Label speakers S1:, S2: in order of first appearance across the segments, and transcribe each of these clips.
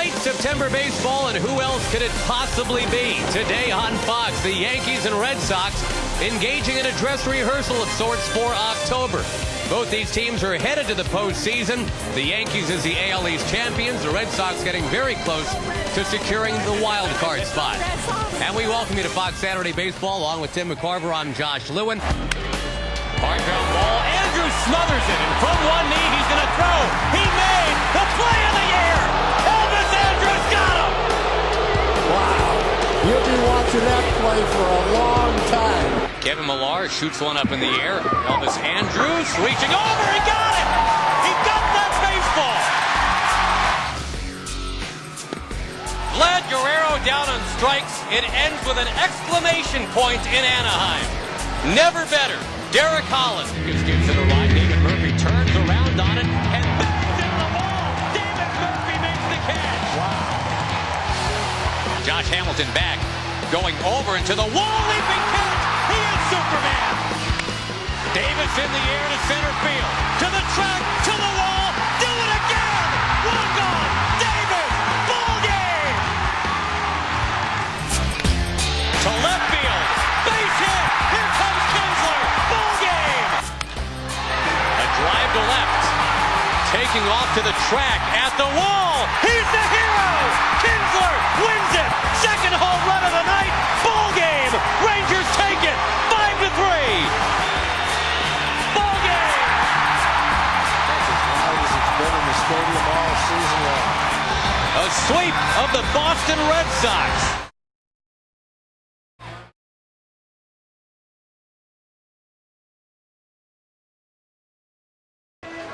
S1: Late September baseball, and who else could it possibly be? Today on Fox, the Yankees and Red Sox engaging in a dress rehearsal of sorts for October. Both these teams are headed to the postseason. The Yankees as the AL East champions, the Red Sox getting very close to securing the wild card spot. And we welcome you to Fox Saturday Baseball along with Tim McCarver. I'm Josh Lewin. Hard ground ball. Andrews smothers it, and from one knee he's going to throw. He made the play of the year. Elvis Andrews got him.
S2: Wow. You'll be watching that play for a long time.
S1: Kevin Millar shoots one up in the air. Elvis Andrews reaching over. He got it. He got that baseball. Vlad Guerrero down on strikes. It ends with an exclamation point in Anaheim. Never better. Derek Holland gives to the right. David Murphy turns around on it and bangs into the wall. David Murphy makes the catch. Wow. Josh Hamilton back, going over into the wall, leaping catch. He is Superman. Davis in the air to center field, to the track, to the wall. Do it again. Walk on. Davis. Ball game. To left field. Base hit. Here comes Kinsler. Ball game. A drive to left. Taking off to the track at the wall. He's the hero. Kinsler wins it. Second home run of the night. Ball game. Rangers take it. 5-3. Ball game.
S2: That's as loud as it's been in the stadium all season long.
S1: A sweep of the Boston Red Sox.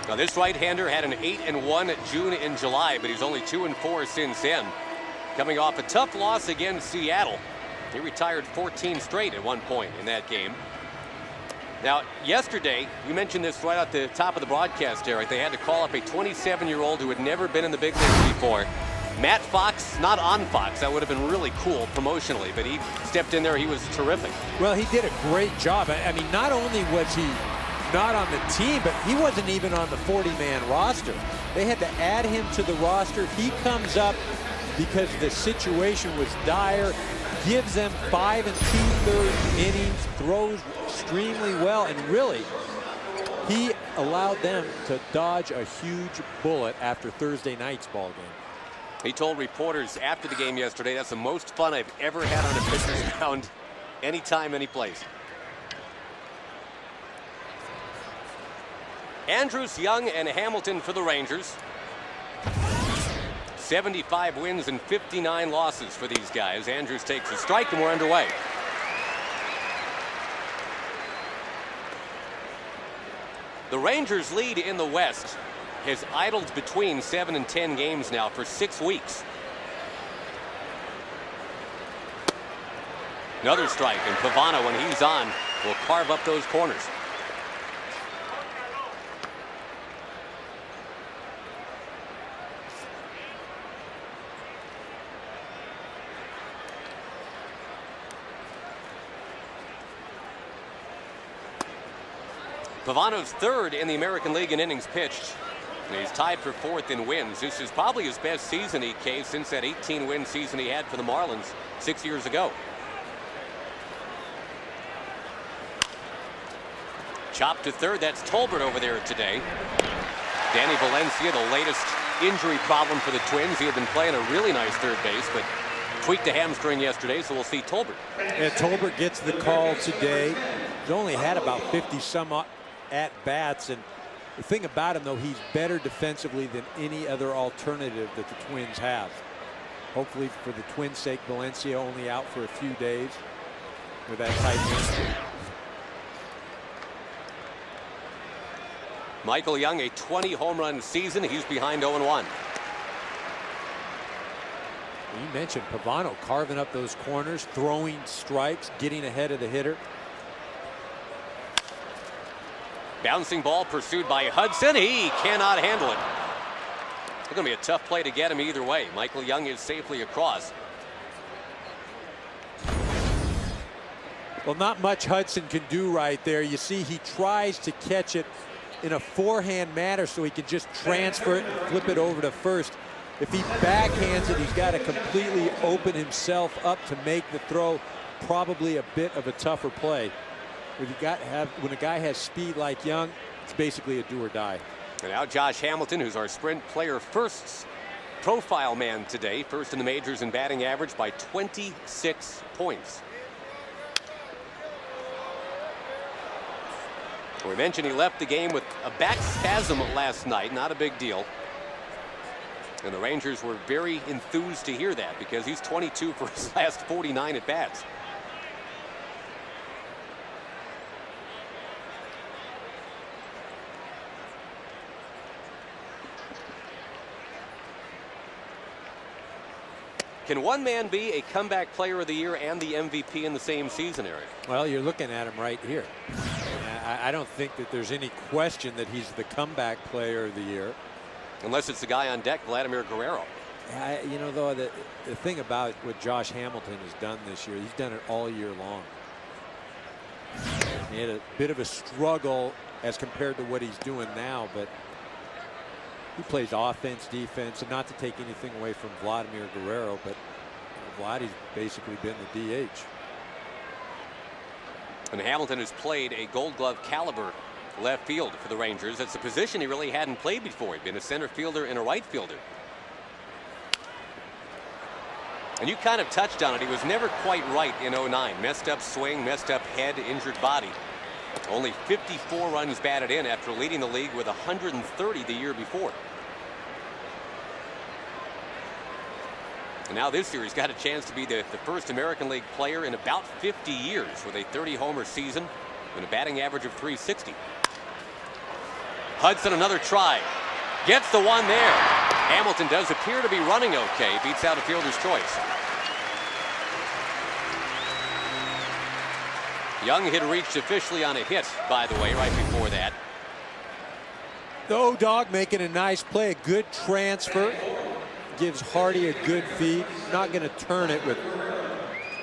S1: Now, this right-hander had an 8-1 June and July, but he's only 2-4 since then. Coming off a tough loss against Seattle. He retired 14 straight at one point in that game. Now, yesterday, you mentioned this right at the top of the broadcast, Eric. They had to call up a 27-year-old who had never been in the big leagues before. Matt Fox, not on Fox. That would have been really cool promotionally, but he stepped in there. He was terrific.
S3: Well, he did a great job. I mean, not only was he not on the team, but he wasn't even on the 40-man roster. They had to add him to the roster. He comes up because the situation was dire, gives them 5 2/3 innings, throws extremely well, and really, he allowed them to dodge a huge bullet after Thursday night's ball game.
S1: He told reporters after the game yesterday, that's the most fun I've ever had on a pitcher's mound, anytime, any place. Andrews, Young, and Hamilton for the Rangers. 75 wins and 59 losses for these guys. Andrews takes a strike, and we're underway. The Rangers' lead in the West has idled between 7 and 10 games now for 6 weeks. Another strike, and Pavano, when he's on, will carve up those corners. Pavano's third in the American League in innings pitched. And he's tied for 4th in wins. This is probably his best season, EK, since that 18-win season he had for the Marlins 6 years ago. Chopped to third. That's Tolbert over there today. Danny Valencia, the latest injury problem for the Twins. He had been playing a really nice third base, but tweaked a hamstring yesterday, so we'll see Tolbert.
S3: Yeah, Tolbert gets the call today. He's only had about 50-some at-bats, and the thing about him, though, he's better defensively than any other alternative that the Twins have. Hopefully, for the Twins' sake, Valencia only out for a few days with that tight injury.
S1: Michael Young, a 20 home run season. He's behind 0-1.
S3: You mentioned Pavano carving up those corners, throwing strikes, getting ahead of the hitter.
S1: Bouncing ball pursued by Hudson. He cannot handle it. It's going to be a tough play to get him either way. Michael Young is safely across.
S3: Well, not much Hudson can do right there. You see, he tries to catch it in a forehand manner so he can just transfer it and flip it over to first. If he backhands it, he's got to completely open himself up to make the throw. Probably a bit of a tougher play. When a guy has speed like Young, it's basically a do or die.
S1: And now Josh Hamilton, who's our sprint player first profile man today, first in the majors in batting average by 26 points. We mentioned he left the game with a back spasm last night. Not a big deal. And the Rangers were very enthused to hear that because he's 22 for his last 49 at bats. Can one man be a comeback player of the year and the MVP in the same season, Eric?
S3: Well, you're looking at him right here. I don't think that there's any question that he's the comeback player of the year.
S1: Unless it's the guy on deck, Vladimir Guerrero.
S3: You know, though, the thing about what Josh Hamilton has done this year, he's done it all year long. He had a bit of a struggle as compared to what he's doing now, but he plays offense, defense, and not to take anything away from Vladimir Guerrero, but Vladdy's basically been the DH.
S1: And Hamilton has played a Gold Glove caliber left field for the Rangers. It's a position he really hadn't played before. He'd been a center fielder and a right fielder. And you kind of touched on it. He was never quite right in 09. Messed up swing, messed up head, injured body. Only 54 runs batted in after leading the league with 130 the year before. And now this year he's got a chance to be the first American League player in about 50 years with a 30-homer season and a batting average of .360. Hudson another try. Gets the one there. Hamilton does appear to be running okay. Beats out a fielder's choice. Young had reached officially on a hit, by the way, right before that.
S3: The O-Dog making a nice play, a good transfer. Gives Hardy a good feed. Not going to turn it with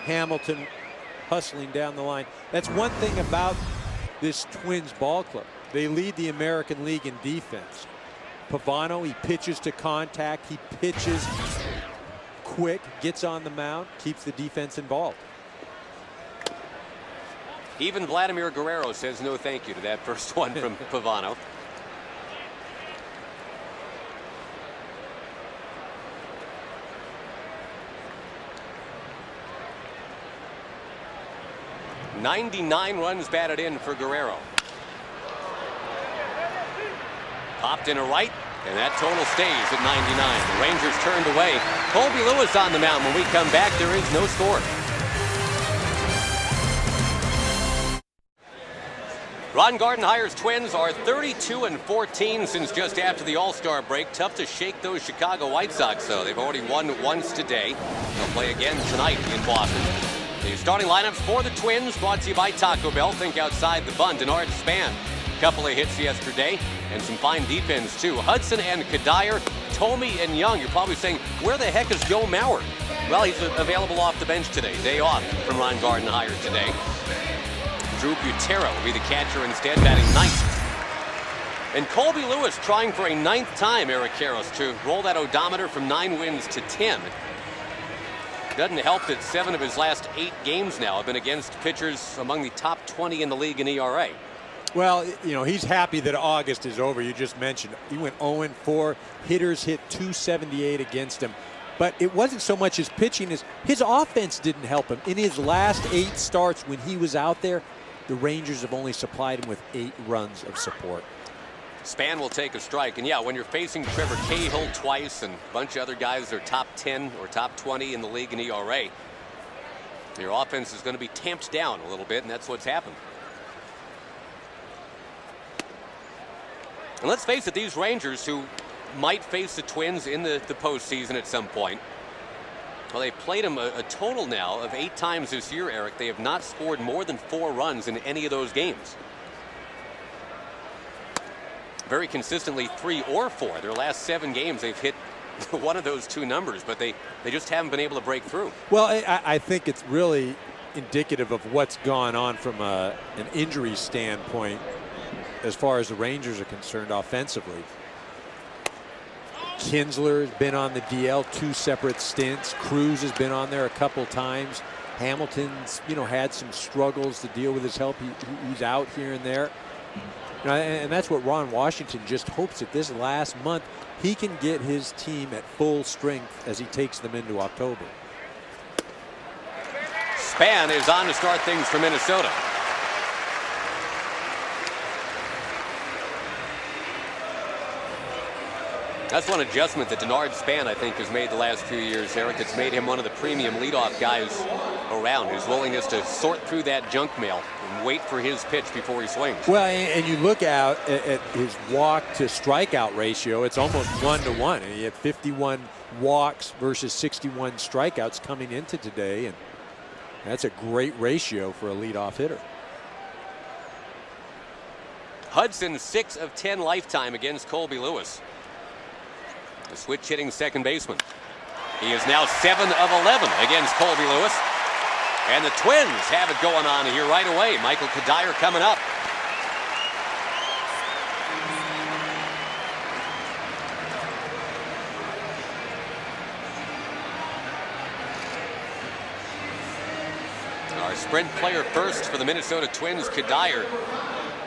S3: Hamilton hustling down the line. That's one thing about this Twins ball club. They lead the American League in defense. Pavano, he pitches to contact. He pitches quick, gets on the mound, keeps the defense involved.
S1: Even Vladimir Guerrero says no thank you to that first one from Pavano. .99 runs batted in for Guerrero. Popped in a right, and that total stays at 99. The Rangers turned away. Colby Lewis on the mound. When we come back, there is no score. Ron Gardenhire's Twins are 32-14 since just after the All-Star break. Tough to shake those Chicago White Sox, though. They've already won once today. They'll play again tonight in Boston. The starting lineups for the Twins brought to you by Taco Bell. Think outside the bun. Denard Span, couple of hits yesterday, and some fine defense, too. Hudson and Kadire, Tomey and Young. You're probably saying, where the heck is Joe Mauer? Well, he's available off the bench today. Day off from Ron Gardenhire today. Drew Butera will be the catcher instead, batting ninth. And Colby Lewis trying for a ninth time, Eric Karros, to roll that odometer from 9 wins to 10. Doesn't help that 7 of his last 8 games now have been against pitchers among the top 20 in the league in ERA.
S3: Well, you know, he's happy that August is over. You just mentioned he went 0-4. Hitters hit .278 against him. But it wasn't so much his pitching as his offense didn't help him. In his last 8 starts when he was out there, the Rangers have only supplied him with 8 runs of support.
S1: Span will take a strike. And yeah, when you're facing Trevor Cahill twice and a bunch of other guys that are top 10 or top 20 in the league in ERA, your offense is going to be tamped down a little bit, and that's what's happened. And let's face it, these Rangers, who might face the Twins in the postseason at some point, well, they've played them a total now of 8 times this year, Eric. They have not scored more than 4 runs in any of those games. Very consistently 3 or 4. Their last 7 games, they've hit one of those 2 numbers, but they just haven't been able to break through.
S3: Well, I think it's really indicative of what's gone on from an injury standpoint as far as the Rangers are concerned offensively. Kinsler has been on the DL 2 separate stints. Cruz has been on there a couple times. Hamilton's, had some struggles to deal with his health. He's out here and there. And that's what Ron Washington just hopes that this last month he can get his team at full strength as he takes them into October.
S1: Span is on to start things for Minnesota. That's one adjustment that Denard Span, I think, has made the last few years, Eric. It's made him one of the premium leadoff guys around, whose willingness to sort through that junk mail and wait for his pitch before he swings.
S3: Well, and you look out at his walk to strikeout ratio, it's almost 1-to-1. And he had 51 walks versus 61 strikeouts coming into today, and that's a great ratio for a leadoff hitter.
S1: Hudson 6 of 10 lifetime against Colby Lewis. The switch hitting second baseman. He is now 7 of 11 against Colby Lewis. And the Twins have it going on here right away. Michael Kadire coming up. Our sprint player first for the Minnesota Twins, Kadire,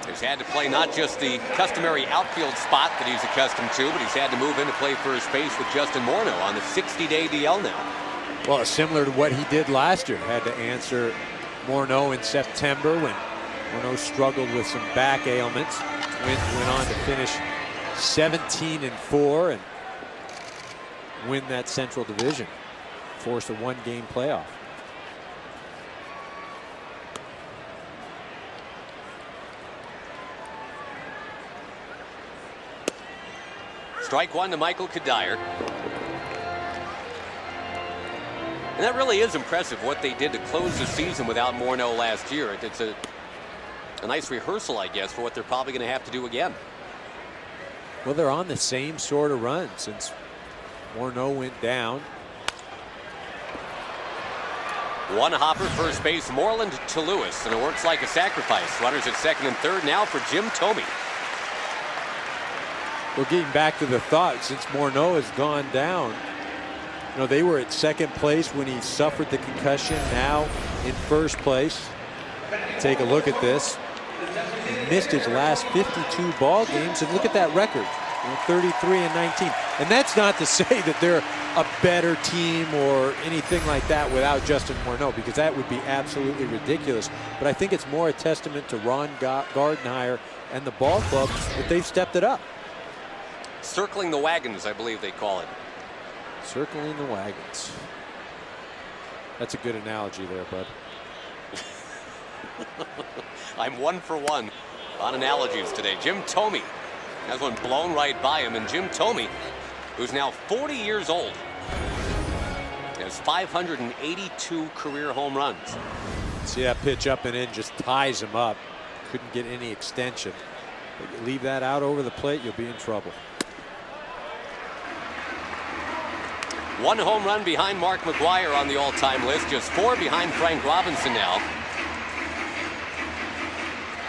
S1: has had to play not just the customary outfield spot that he's accustomed to, but he's had to move in to play first base with Justin Morneau on the 60-day DL now.
S3: Well, similar to what he did last year. Had to answer Morneau in September when Morneau struggled with some back ailments. Twins went on to finish 17-4 and win that Central Division. Force a one-game playoff.
S1: Strike one to Michael Kadire. And that really is impressive what they did to close the season without Morneau last year. It's a nice rehearsal, I guess, for what they're probably going to have to do again.
S3: Well, they're on the same sort of run since Morneau went down.
S1: One hopper, first base, Moreland to Lewis, and it works like a sacrifice. Runners at second and third now for Jim Thome.
S3: Well, getting back to the thought, since Morneau has gone down, they were at second place when he suffered the concussion. Now in first place. Take a look at this. He missed his last 52 ball games, and look at that record, 33-19. And that's not to say that they're a better team or anything like that without Justin Morneau, because that would be absolutely ridiculous. But I think it's more a testament to Ron Gardenhire and the ball club that they've stepped it up.
S1: Circling the wagons, I believe they call it.
S3: Circling the wagons. That's a good analogy there, bud.
S1: I'm 1 for 1 on analogies today. Jim Thome has one blown right by him, and Jim Thome, who's now 40 years old, has 582 career home runs.
S3: See that pitch up and in, just ties him up. Couldn't get any extension. But you leave that out over the plate, you'll be in trouble.
S1: One home run behind Mark McGwire on the all-time list, just 4 behind Frank Robinson now.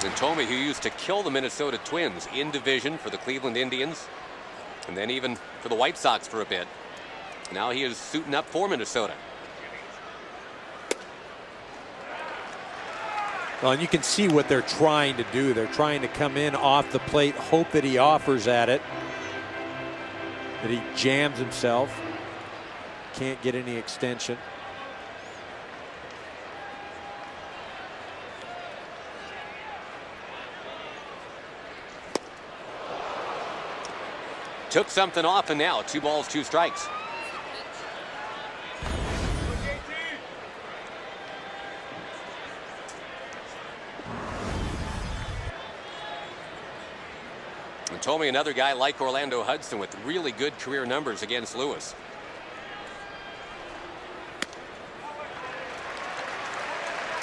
S1: And Thome, who used to kill the Minnesota Twins in division for the Cleveland Indians, and then even for the White Sox for a bit. Now he is suiting up for Minnesota.
S3: Well, and you can see what they're trying to do. They're trying to come in off the plate, hope that he offers at it, that he jams himself. Can't get any extension.
S1: Took something off, and now 2 balls, 2 strikes. And Thome, another guy like Orlando Hudson with really good career numbers against Lewis.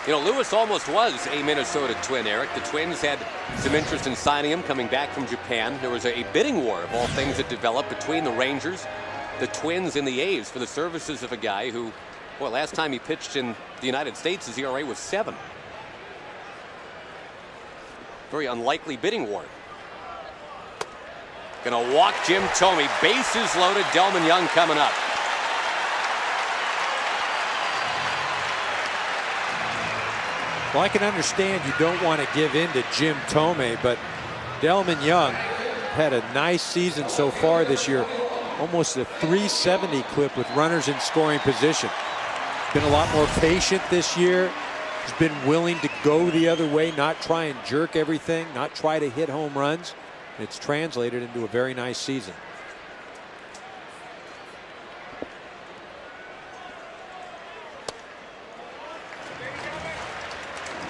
S1: Lewis almost was a Minnesota Twin, Eric. The Twins had some interest in signing him coming back from Japan. There was a bidding war of all things that developed between the Rangers, the Twins, and the A's for the services of a guy who, well, last time he pitched in the United States, his ERA was 7. Very unlikely bidding war. Gonna walk Jim Thome. Bases loaded. Delman Young coming up.
S3: Well, I can understand you don't want to give in to Jim Thome, but Delman Young had a nice season so far this year. Almost a 370 clip with runners in scoring position. Been a lot more patient this year. He's been willing to go the other way, not try and jerk everything, not try to hit home runs. It's translated into a very nice season.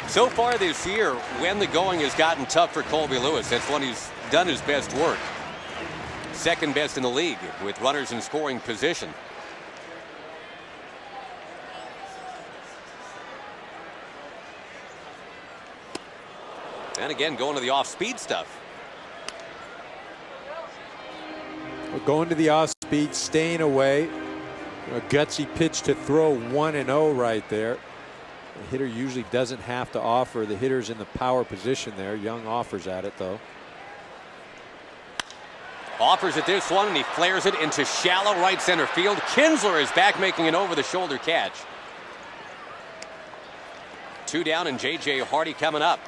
S1: So far this year, when the going has gotten tough for Colby Lewis, that's when he's done his best work. Second best in the league with runners in scoring position. And again, going to the off-speed stuff.
S3: We're going to the off-speed, staying away. A gutsy pitch to throw 1-0 right there. The hitter usually doesn't have to offer. The hitter's in the power position there. Young offers at it, though.
S1: Offers at this one, and he flares it into shallow right center field. Kinsler is back, making an over-the-shoulder catch. 2 down, and J.J. Hardy coming up.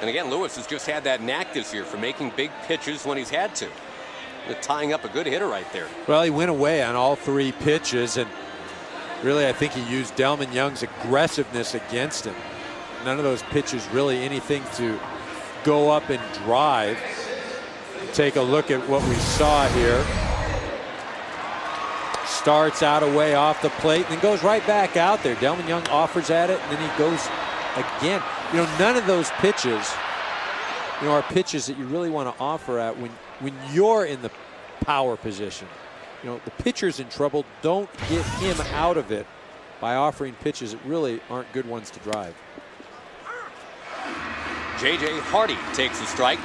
S1: And again, Lewis has just had that knack this year for making big pitches when he's had to. Tying up a good hitter right there.
S3: Well, he went away on all 3 pitches, and really I think he used Delman Young's aggressiveness against him. None of those pitches really anything to go up and drive. Take a look at what we saw here. Starts out away off the plate and then goes right back out there. Delman Young offers at it, and then he goes again. You know, none of those pitches, you know, are pitches that you really want to offer at when you're in the power position. You know, the pitcher's in trouble. Don't get him out of it by offering pitches that really aren't good ones to drive.
S1: J.J. Hardy takes a strike.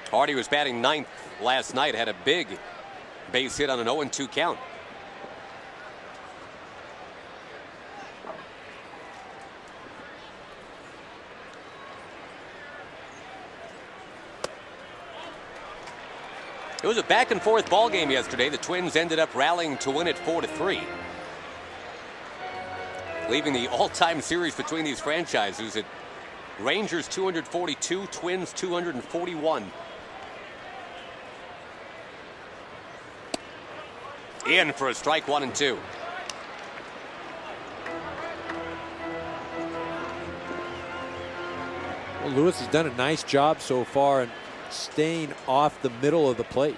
S1: Hardy was batting 9th last night, had a big base hit on an 0-2 count. It was a back and forth ball game yesterday. The Twins ended up rallying to win it 4-3. Leaving the all-time series between these franchises at Rangers 242, Twins 241. In for a strike, 1-2.
S3: Well, Lewis has done a nice job so far in staying off the middle of the plate.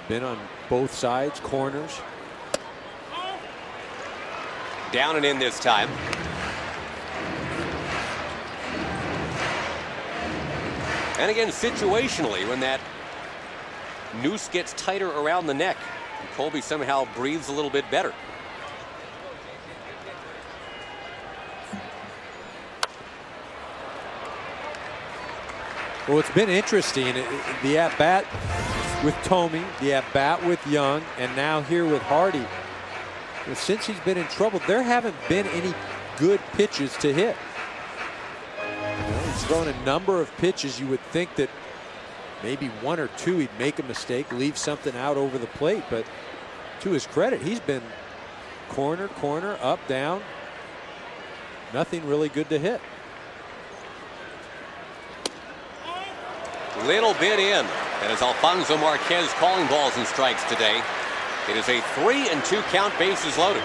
S3: Been on both sides, corners.
S1: Down and in this time. And again, situationally, when that noose gets tighter around the neck, Colby somehow breathes a little bit better.
S3: Well, it's been interesting. The at-bat with Thome, the at-bat with Young, and now here with Hardy. Well, since he's been in trouble, there haven't been any good pitches to hit. You know, he's thrown a number of pitches. You would think that maybe 1 or 2 he'd make a mistake, leave something out over the plate, but to his credit, he's been corner, corner, up, down. Nothing really good to hit.
S1: Little bit in. That is Alfonso Marquez calling balls and strikes today. It is a 3-2 count, bases loaded.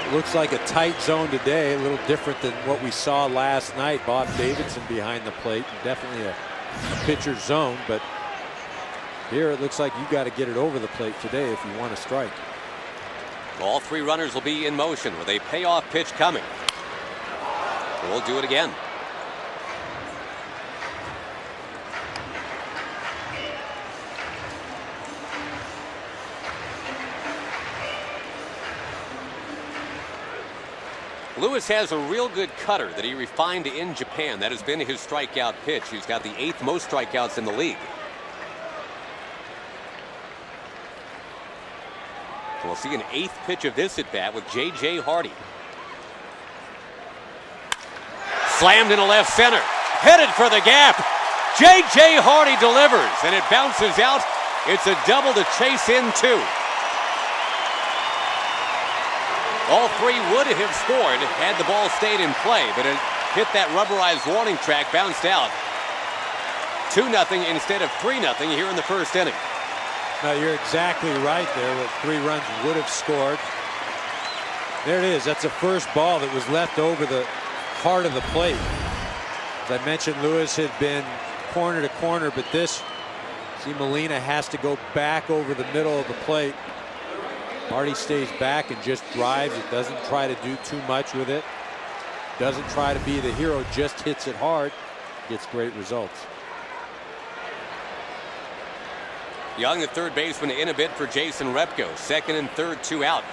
S3: It looks like a tight zone today, a little different than what we saw last night. Bob Davidson behind the plate, definitely a pitcher's zone, but here it looks like you got to get it over the plate today if you want to strike.
S1: All 3 runners will be in motion with a payoff pitch coming. We'll do it again. Lewis has a real good cutter that he refined in Japan. That has been his strikeout pitch. He's got the 8th most strikeouts in the league. We'll see an 8th pitch of this at bat with J.J. Hardy. Slammed into left center. Headed for the gap. J.J. Hardy delivers, and it bounces out. It's a double to chase in 2. All 3 would have scored had the ball stayed in play, but it hit that rubberized warning track, bounced out. 2-0 instead of 3-0 here in the first inning.
S3: No, you're exactly right there. With 3 runs would have scored. There it is. That's the first ball that was left over the heart of the plate. As I mentioned, Lewis had been corner to corner, but this, see, Molina has to go back over the middle of the plate. Hardy stays back and just drives it. Doesn't try to do too much with it. Doesn't try to be the hero. Just hits it hard. Gets great results.
S1: Young, the third baseman, in a bit for Jason Repko. Second and third, 2 out.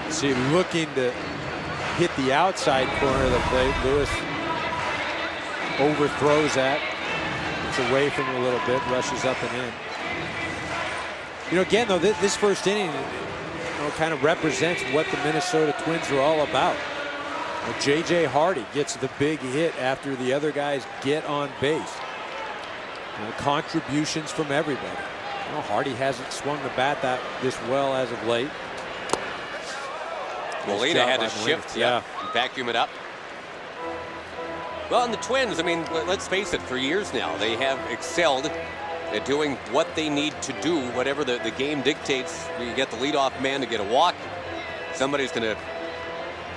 S3: See, looking to hit the outside corner of the plate. Lewis overthrows that. It's away from him a little bit, rushes up and in. You know, again, though, this first inning, kind of represents what the Minnesota Twins are all about. J.J. Hardy gets the big hit after the other guys get on base. Contributions from everybody. Hardy hasn't swung the bat this well as of late.
S1: Molina had to shift, vacuum it up. Well, and the Twins, I mean, let's face it, for years now, they have excelled at doing what they need to do, whatever the game dictates. You get the leadoff man to get a walk. Somebody's going to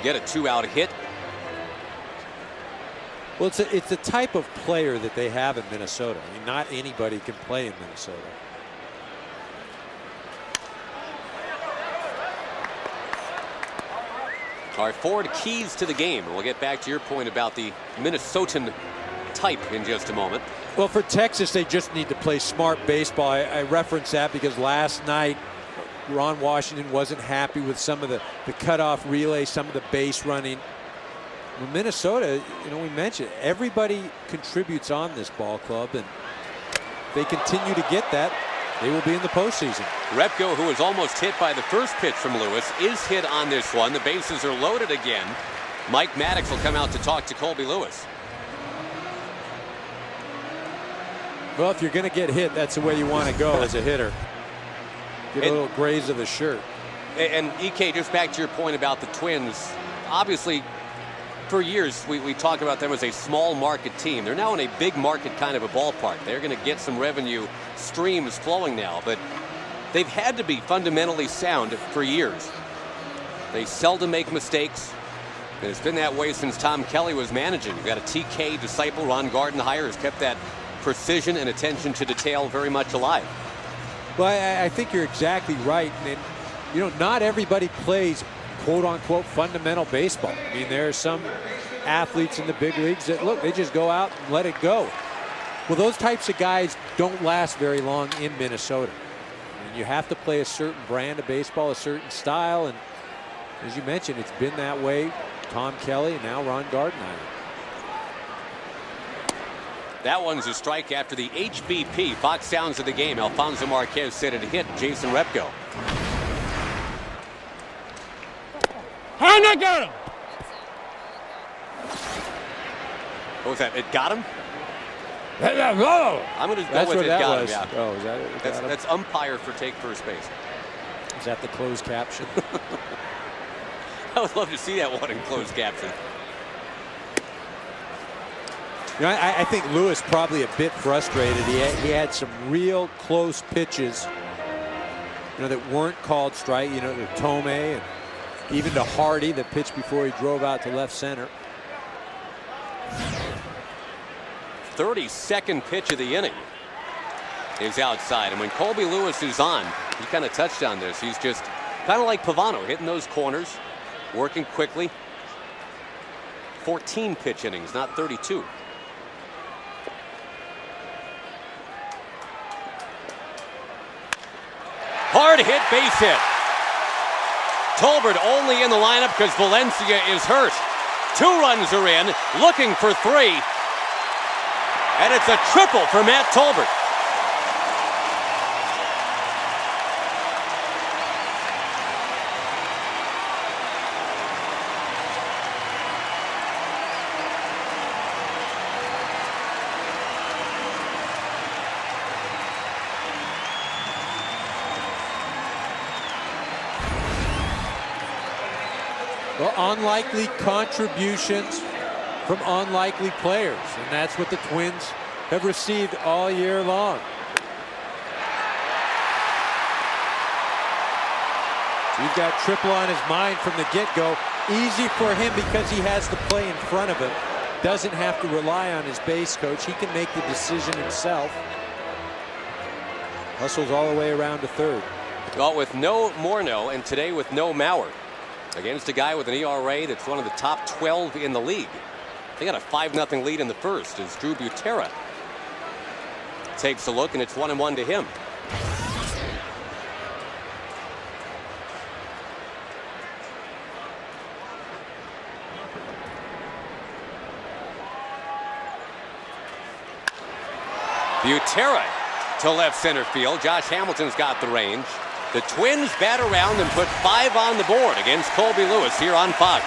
S1: get a 2-out hit.
S3: Well, it's the type of player that they have in Minnesota. I mean, not anybody can play in Minnesota.
S1: Our forward keys to the game. We'll get back to your point about the Minnesotan type in just a moment.
S3: Well, for Texas, they just need to play smart baseball. I reference that because last night, Ron Washington wasn't happy with some of the cutoff relay, some of the base running. Well, Minnesota, we mentioned everybody contributes on this ball club, and they continue to get that. They will be in the postseason.
S1: Repko, who was almost hit by the first pitch from Lewis, is hit on this one. The bases are loaded again. Mike Maddox will come out to talk to Colby Lewis.
S3: Well, if you're going to get hit, that's the way you want to go as a hitter. Get a little graze of the shirt.
S1: And EK, just back to your point about the Twins, obviously, for years, we talk about them as a small market team. They're now in a big market kind of a ballpark. They're going to get some revenue streams flowing now, but they've had to be fundamentally sound for years. They seldom make mistakes, and it's been that way since Tom Kelly was managing. You've got a TK disciple. Ron Gardenhire has kept that precision and attention to detail very much alive.
S3: Well, I think you're exactly right. And, not everybody plays quote-unquote fundamental baseball. I mean, there are some athletes in the big leagues that, look, they just go out and let it go. Well, those types of guys don't last very long in Minnesota. And you have to play a certain brand of baseball, a certain style, and as you mentioned, it's been that way. Tom Kelly and now Ron Gardenhire.
S1: That one's a strike after the HBP. Fox Sounds of the game. Alfonso Marquez said it hit Jason Repko.
S4: I got him.
S1: What was that? It got him?
S4: Go.
S1: I'm going to go with it got him. Yeah.
S3: Oh, is that it?
S1: That's umpire for take first base.
S3: Is that the closed caption?
S1: I would love to see that one in closed caption.
S3: I think Lewis probably a bit frustrated. He had some real close pitches, that weren't called strike. To Tomei and even to Hardy, the pitch before he drove out to left center.
S1: 32nd pitch of the inning is outside, and when Colby Lewis is on, he kind of touched on this. He's just kind of like Pavano, hitting those corners, working quickly. 14 pitch innings, not 32. Hard hit, base hit. Tolbert only in the lineup because Valencia is hurt. 2 runs are in, looking for 3. And it's a triple for Matt Tolbert.
S3: Well, unlikely contributions from unlikely players, and that's what the Twins have received all year long. He's got triple on his mind from the get-go. Easy for him because he has the play in front of him. Doesn't have to rely on his base coach. He can make the decision himself. Hustles all the way around to third.
S1: Well, with no Morneau and today with no Mauer. Against a guy with an ERA that's one of the top 12 in the league. They got a 5-0 lead in the first as Drew Butera takes a look, and it's 1-1 to him. Butera to left center field. Josh Hamilton's got the range. The Twins bat around and put 5 on the board against Colby Lewis here on Fox.